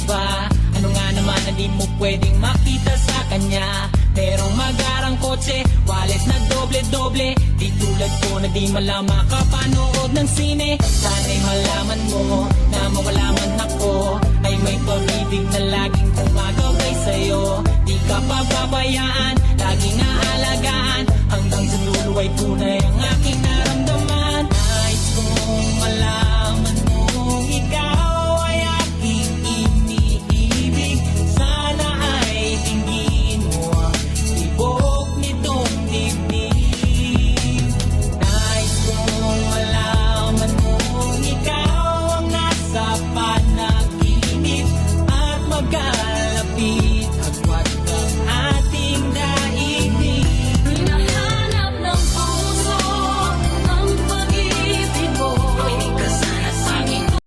ba? Ano nga naman na di mo pwedeng makita sa kanya? Merong magarang kotse, wallet na doble-doble. Di tulad ko na di malama kapanood ng sine. Sana'y malaman mo na mawala man ako, ay may pag-ibig na laging gumagabay sa'yo. Di ka pababayaan